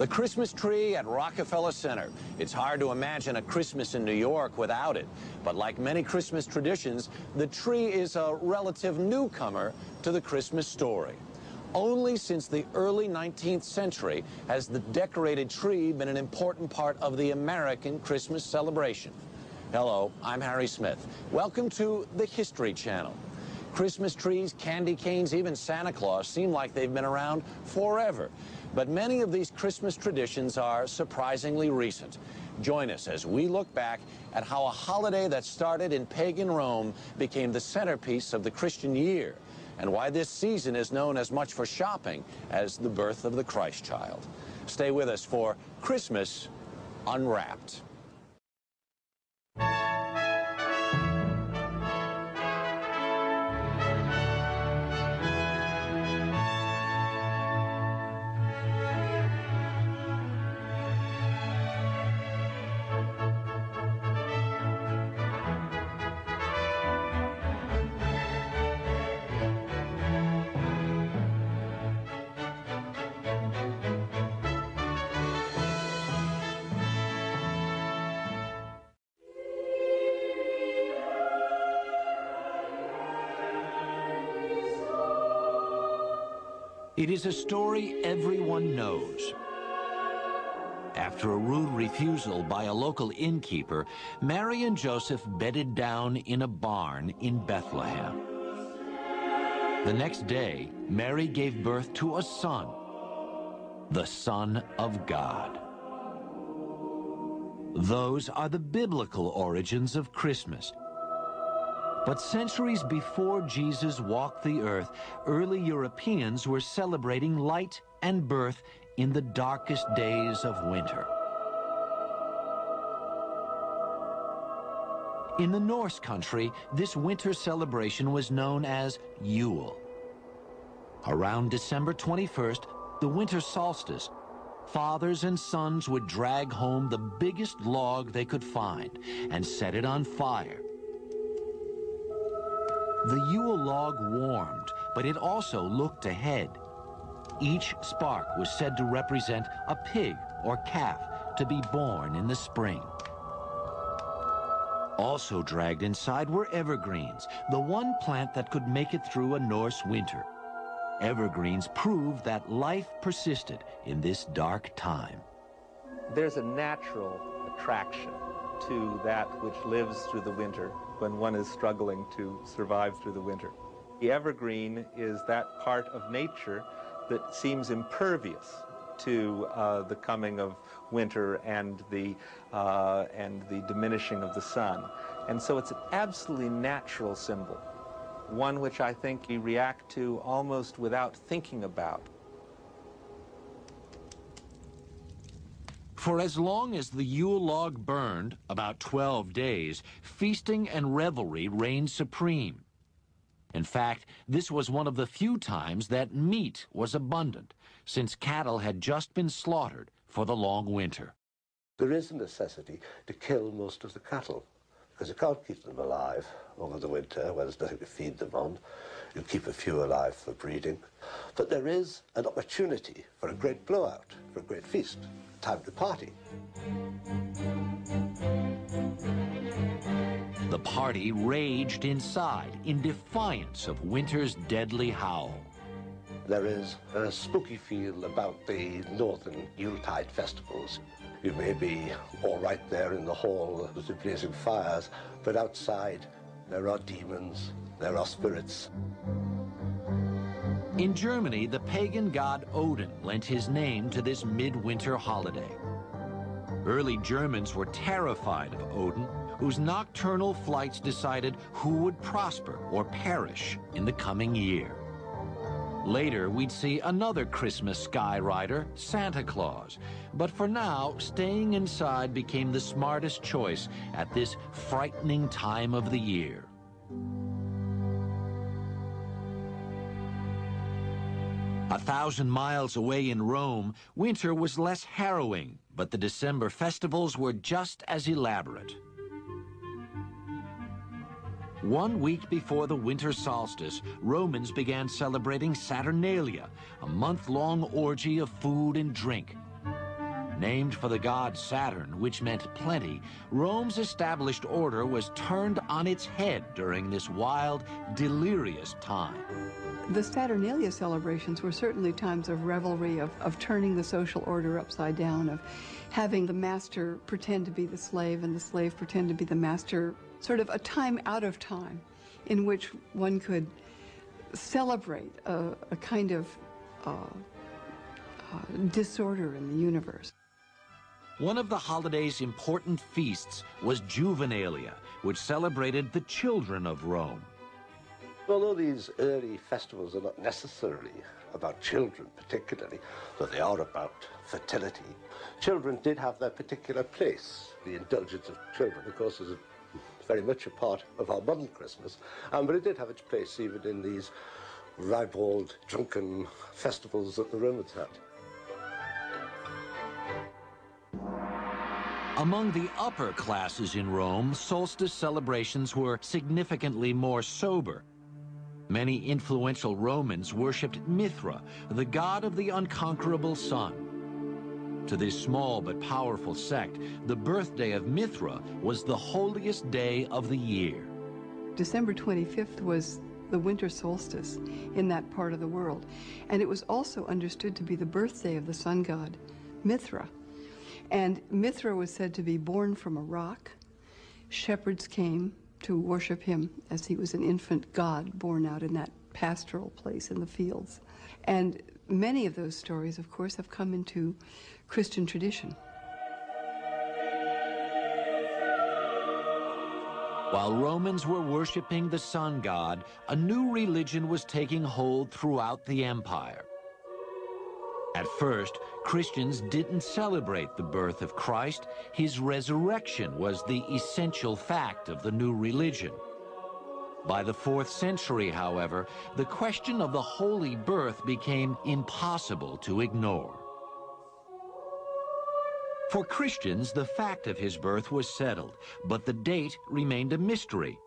The Christmas tree at Rockefeller Center. It's hard to imagine a Christmas in New York without it. But like many Christmas traditions, the tree is a relative newcomer to the Christmas story. Only since the early 19th century has the decorated tree been an important part of the American Christmas celebration. Hello, I'm Harry Smith. Welcome to the History Channel. Christmas trees, candy canes, even Santa Claus seem like they've been around forever. But many of these Christmas traditions are surprisingly recent. Join us as we look back at how a holiday that started in pagan Rome became the centerpiece of the Christian year, and why this season is known as much for shopping as the birth of the Christ child. Stay with us for Christmas Unwrapped. It is a story everyone knows. After a rude refusal by a local innkeeper, Mary and Joseph bedded down in a barn in Bethlehem. The next day, Mary gave birth to a son, the Son of God. Those are the biblical origins of Christmas. But centuries before Jesus walked the earth, early Europeans were celebrating light and birth in the darkest days of winter. In the Norse country, this winter celebration was known as Yule. Around December 21st, the winter solstice, fathers and sons would drag home the biggest log they could find and set it on fire. The Yule log warmed, but it also looked ahead. Each spark was said to represent a pig or calf to be born in the spring. Also dragged inside were evergreens, the one plant that could make it through a Norse winter. Evergreens proved that life persisted in this dark time. There's a natural attraction to that which lives through the winter when one is struggling to survive through the winter. The evergreen is that part of nature that seems impervious to the coming of winter and the diminishing of the sun. And so it's an absolutely natural symbol, one which I think we react to almost without thinking about. For as long as the Yule log burned, about 12 days, feasting and revelry reigned supreme. In fact, this was one of the few times that meat was abundant, since cattle had just been slaughtered for the long winter. There is a necessity to kill most of the cattle, because you can't keep them alive over the winter when there's nothing to feed them on. You keep a few alive for breeding. But there is an opportunity for a great blowout, for a great feast. Time to party. The party raged inside in defiance of winter's deadly howl. There is a spooky feel about the northern Yuletide festivals. You may be all right there in the hall with the blazing fires, but outside there are demons, there are spirits. In Germany, the pagan god Odin lent his name to this midwinter holiday. Early Germans were terrified of Odin, whose nocturnal flights decided who would prosper or perish in the coming year. Later, we'd see another Christmas sky rider, Santa Claus. But for now, staying inside became the smartest choice at this frightening time of the year. 1,000 miles away in Rome, winter was less harrowing, but the December festivals were just as elaborate. 1 week before the winter solstice, Romans began celebrating Saturnalia, a month-long orgy of food and drink. Named for the god Saturn, which meant plenty, Rome's established order was turned on its head during this wild, delirious time. The Saturnalia celebrations were certainly times of revelry, of turning the social order upside down, of having the master pretend to be the slave and the slave pretend to be the master, sort of a time out of time in which one could celebrate a kind of disorder in the universe. One of the holiday's important feasts was Juvenalia, which celebrated the children of Rome. Although these early festivals are not necessarily about children particularly, though they are about fertility, children did have their particular place. The indulgence of children, of course, is very much a part of our modern Christmas, but it did have its place even in these ribald, drunken festivals that the Romans had. Among the upper classes in Rome, solstice celebrations were significantly more sober. Many influential Romans worshipped Mithra, the god of the unconquerable sun. To this small but powerful sect, the birthday of Mithra was the holiest day of the year. December 25th was the winter solstice in that part of the world, and it was also understood to be the birthday of the sun god, Mithra. And Mithra was said to be born from a rock. Shepherds came to worship him as he was an infant god born out in that pastoral place in the fields. And many of those stories, of course, have come into Christian tradition. While Romans were worshiping the sun god, a new religion was taking hold throughout the empire. At first, Christians didn't celebrate the birth of Christ. His resurrection was the essential fact of the new religion. By the 4th century, however, the question of the holy birth became impossible to ignore. For Christians, the fact of his birth was settled, but the date remained a mystery.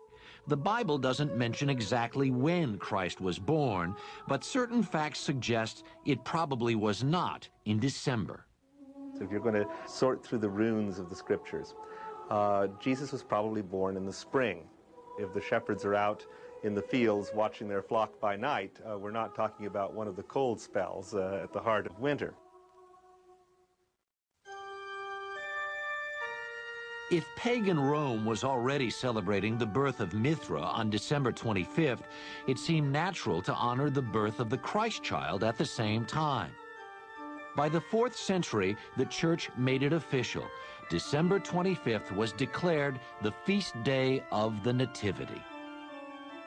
The Bible doesn't mention exactly when Christ was born, but certain facts suggest it probably was not in December. So if you're going to sort through the runes of the scriptures, Jesus was probably born in the spring. If the shepherds are out in the fields watching their flock by night, we're not talking about one of the cold spells at the heart of winter. If pagan Rome was already celebrating the birth of Mithra on December 25th, it seemed natural to honor the birth of the Christ child at the same time. By the 4th century, the church made it official. December 25th was declared the feast day of the Nativity.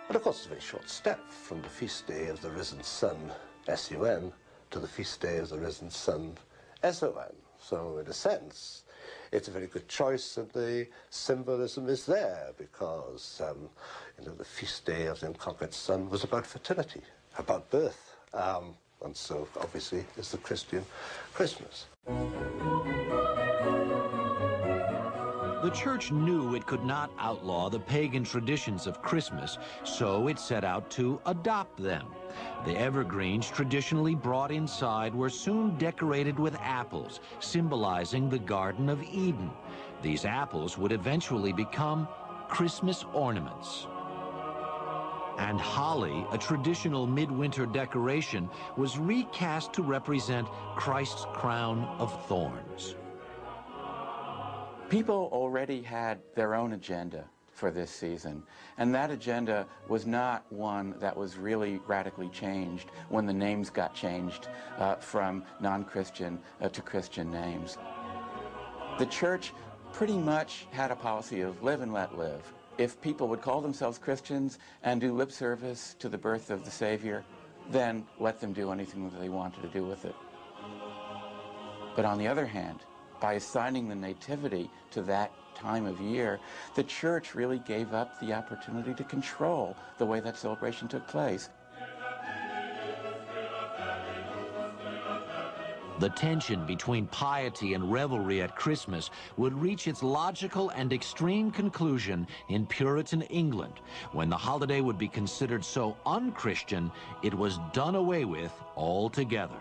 But of course, it's a very short step from the feast day of the risen sun, S-U-N, to the feast day of the risen sun, S-O-N. So in a sense, it's a very good choice, and the symbolism is there because, the feast day of the unconquered sun was about fertility, about birth, and so obviously is the Christian Christmas. The church knew it could not outlaw the pagan traditions of Christmas, so it set out to adopt them. The evergreens traditionally brought inside were soon decorated with apples, symbolizing the Garden of Eden. These apples would eventually become Christmas ornaments. And holly, a traditional midwinter decoration, was recast to represent Christ's crown of thorns. People already had their own agenda for this season, and that agenda was not one that was really radically changed when the names got changed from non-Christian to Christian names. The church pretty much had a policy of live and let live. If people would call themselves Christians and do lip service to the birth of the Savior, then let them do anything that they wanted to do with it. But on the other hand, by assigning the nativity to that time of year, the church really gave up the opportunity to control the way that celebration took place. The tension between piety and revelry at Christmas would reach its logical and extreme conclusion in Puritan England, when the holiday would be considered so un-Christian it was done away with altogether.